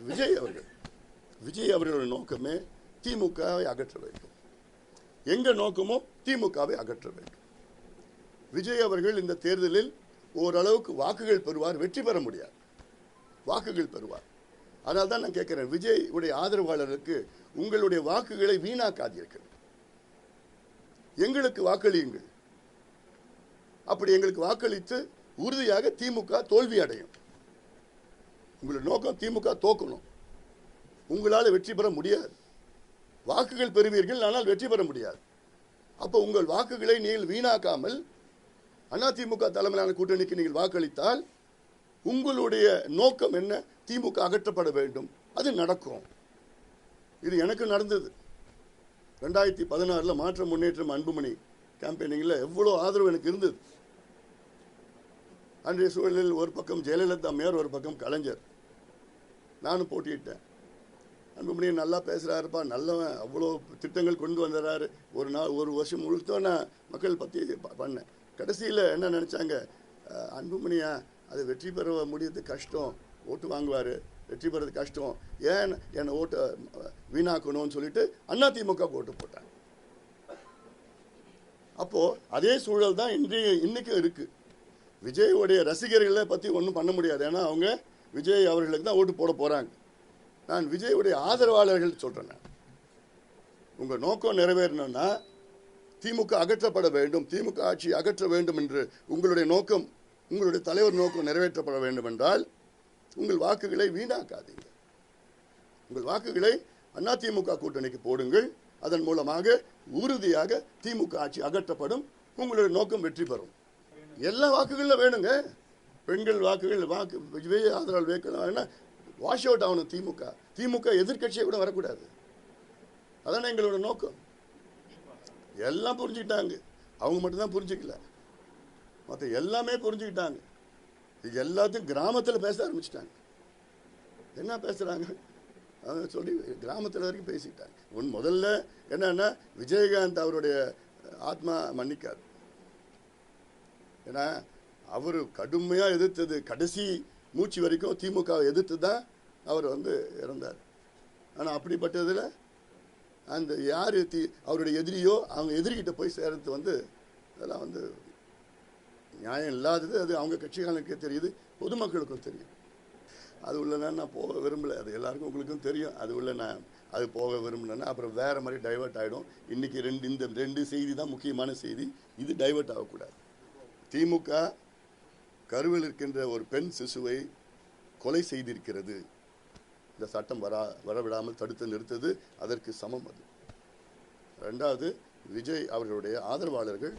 விஜய் அவர்களுடைய நோக்கமே திமுகவை அகற்ற வேண்டும். எங்க நோக்கமோ திமுகவை அகற்ற வேண்டும். விஜய் அவர்கள் இந்த தேர்தலில் ஓரளவுக்கு வாக்குகள் பெறுவார், வெற்றி பெற முடியாது, வாக்குகள் பெறுவார். அதனால தான் நான் கேட்கிறேன், விஜய் உடைய ஆதரவாளருக்கு உங்களுடைய வாக்குகளை வீணாக்காதீர்கள், எங்களுக்கு வாக்களியுங்கள். அப்படி எங்களுக்கு வாக்களித்து உறுதியாக திமுக தோல்வி அடையும். உங்களுடைய நோக்கம் திமுக தோக்கணும். உங்களால் வெற்றி பெற முடியாது. வாக்குகள் பெறுவீர்கள், ஆனால் வெற்றி பெற முடியாது. அப்போ உங்கள் வாக்குகளை நீங்கள் வீணாக்காமல் அதிமுக தலைமையிலான கூட்டணிக்கு நீங்கள் வாக்களித்தால் உங்களுடைய நோக்கம் என்ன? திமுக அகற்றப்பட வேண்டும். அது நடக்கும். இது எனக்கு நடந்தது. 2016 மாற்ற முன்னேற்றம் அன்புமணி கேம்பெயினிங்கில் எவ்வளோ ஆதரவு எனக்கு இருந்தது. அன்றைய சூழலில் ஒரு பக்கம் ஜெயலலிதா அம்மையார், ஒரு பக்கம் கலைஞர். நானும் போட்டியிட்டேன். அன்புமணி நல்லா பேசுகிறாருப்பா, நல்லவன், அவ்வளோ திட்டங்கள் கொண்டு வந்துடுறாரு. ஒரு வருஷம் முழுக்க நான் மக்கள் பற்றி பண்ணேன். கடைசியில் என்ன நினச்சாங்க, அன்புமணியா அது வெற்றி பெற முடியறது கஷ்டம், ஓட்டு வாங்குவார், வெற்றி பெறது கஷ்டம், ஏன் என்னை ஓட்டை வீணாக்கணும்னு சொல்லிட்டு அதிமுக ஓட்டு போட்டாங்க. அப்போது அதே சூழல் தான் இன்றைக்கும் இருக்குது. விஜயோடைய ரசிகர்களை பற்றி ஒன்றும் பண்ண முடியாது. ஏன்னா அவங்க விஜய் அவர்களுக்கு தான் ஓட்டு போட போகிறாங்க. நான் விஜயுடைய ஆதரவாளர்கள் சொல்கிறேன், உங்கள் நோக்கம் நிறைவேறணும்னா திமுக அகற்றப்பட வேண்டும், திமுக ஆட்சி அகற்ற வேண்டும் என்று உங்களுடைய நோக்கம், உங்களுடைய தலைவர் நோக்கம் நிறைவேற்றப்பட வேண்டும் என்றால் உங்கள் வாக்குகளை வீணாக்காதீங்க. உங்கள் வாக்குகளை அதிமுக கூட்டணிக்கு போடுங்கள். அதன் மூலமாக உறுதியாக திமுக ஆட்சி அகற்றப்படும், உங்களுடைய நோக்கம் வெற்றி பெறும். எல்லா வாக்குகளில் வேணுங்க. பெண்கள் வாக்குகள், விஜய் ஆதரவு வேணும், வாஷ் அவுட் ஆகணும். திமுக எதிர்கட்சியை கூட வரக்கூடாது. அதான எங்களோட நோக்கம். எல்லாம் புரிஞ்சுக்கிட்டாங்க. அவங்க மட்டும்தான் புரிஞ்சுக்கல, மற்ற எல்லாமே புரிஞ்சுக்கிட்டாங்க. எல்லாத்தையும் கிராமத்தில் பேச ஆரம்பிச்சிட்டாங்க. என்ன பேசுகிறாங்க சொல்லி கிராமத்தில் வரைக்கும் பேசிட்டாங்க. முதல்ல என்னன்னா, விஜயகாந்த் அவருடைய ஆத்மா மன்னிக்காது. ஏன்னா அவர் கடுமையாக எதிர்த்தது, கடைசி மூச்சு வரைக்கும் திமுகவை எதிர்த்து தான் அவர் இறந்தார். ஆனால் அப்படிப்பட்டதில் அந்த யார் அவருடைய எதிரியோ அவங்க எதிரிகிட்ட போய் சேர்றது அதெல்லாம் நியாயம் இல்லாதது. அது அவங்க கட்சிகளுக்கே தெரியுது, பொதுமக்களுக்கும் தெரியும். அது உள்ள நான் போக விரும்பலை. அது எல்லாருக்கும் உங்களுக்கும் தெரியும். அது உள்ள நான் அது போக விரும்பினேன்னா அப்புறம் வேறு மாதிரி டைவெர்ட் ஆகிடும். இன்றைக்கி இந்த ரெண்டு செய்தி தான் முக்கியமான செய்தி. இது டைவெர்ட் ஆகக்கூடாது. திமுக கருவில் இருக்கின்ற ஒரு பெண் சிசுவை கொலை செய்திருக்கிறது. இந்த சட்டம் வரவிடாமல் தடுத்து நிறுத்தது அதற்கு சமம். அது ரெண்டாவது, விஜய் அவர்களுடைய ஆதரவாளர்கள்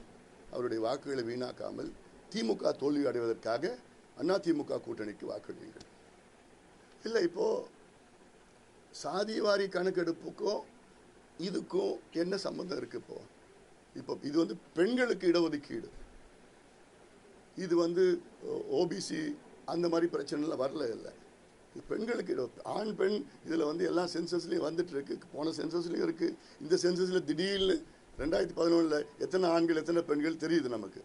அவருடைய வாக்குகளை வீணாக்காமல் திமுக தோல்வி அடைவதற்காக அதிமுக கூட்டணிக்கு வாக்களியுங்கள். இல்லை, இப்போது சாதிவாரி கணக்கெடுப்புக்கும் இதுக்கும் என்ன சம்பந்தம் இருக்குது? இப்போ இது பெண்களுக்கு இடஒதுக்கீடு, இது ஓபிசி அந்த மாதிரி பிரச்சனைலாம் வரல. இல்லை, பெண்களுக்கு ஆண் பெண் இதில் எல்லா சென்சஸ்லையும் வந்துட்டு இருக்கு. போன சென்சஸ்லையும் இருக்குது. இந்த சென்சஸில் திடீர்னு 2011 எத்தனை ஆண்கள் எத்தனை பெண்கள் தெரியுது நமக்கு.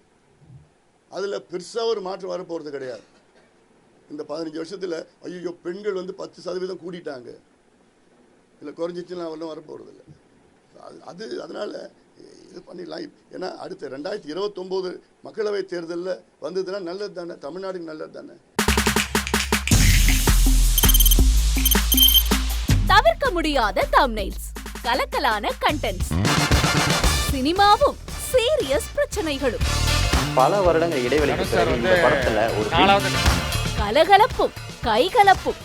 அதில் பெருசாக ஒரு மாற்றம் வரப்போகிறது கிடையாது. இந்த 15 வருஷத்தில் ஐயோ பெண்கள் 10% கூடிட்டாங்க, இல்லை குறைஞ்சிச்சுன்னா அவெல்லாம் வரப்போகிறது இல்லை. அதனால் இது பண்ணிடலாம். ஏன்னா அடுத்த 2029 மக்களவை தேர்தலில் வந்ததுன்னா நல்லது தானே, தமிழ்நாடுக்கு நல்லது தானே. தவிர்க்க முடியாத தம்ப்நெயில்ஸ், கலக்கலான கண்டென்ட்ஸ், சினிமாவும் சீரியஸ் பிரச்சனைகளும், பல வருடங்கள் இடைவெளிக்கு பிறகு இந்த படத்துல ஒரு கலகலப்பும் கைகலப்பும்.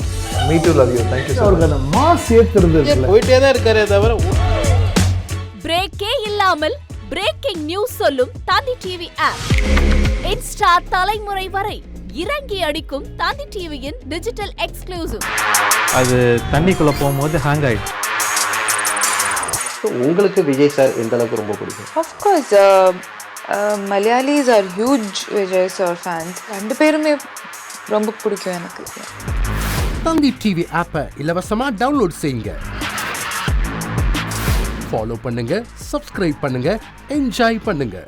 Me too, love you. Thank you so much. Mass ஏத்துறது போயிட்டே தான் இருக்காரே தவிர பிரேக்கே இல்லாமல் பிரேக்கிங் நியூஸ் சொல்லும் தந்தி டிவி ஆப். இன்ஸ்டா தலைமுறை வரை இறங்கி அடிக்கும் தந்தி டிவியின் டிஜிட்டல் எக்ஸ்க்ளூசிவ். அது தண்ணிக்குள்ள போகும்போது ஹேங் ஆயிடுச்சு. உங்களுக்கு விஜய் சார் எந்த அளவுக்கு ரொம்ப பிடிக்கும்? Of course, Malayalis are huge Vijay sir fans. ரெண்டு பேருமே ரொம்ப பிடிக்கும் எனக்கு. தந்தி டிவி ஆப்பை இலவசமா டவுன்லோட் செய்யுங்க. ஃபாலோ பண்ணுங்க, சப்ஸ்கிரைப் பண்ணுங்க, என்ஜாய் பண்ணுங்க.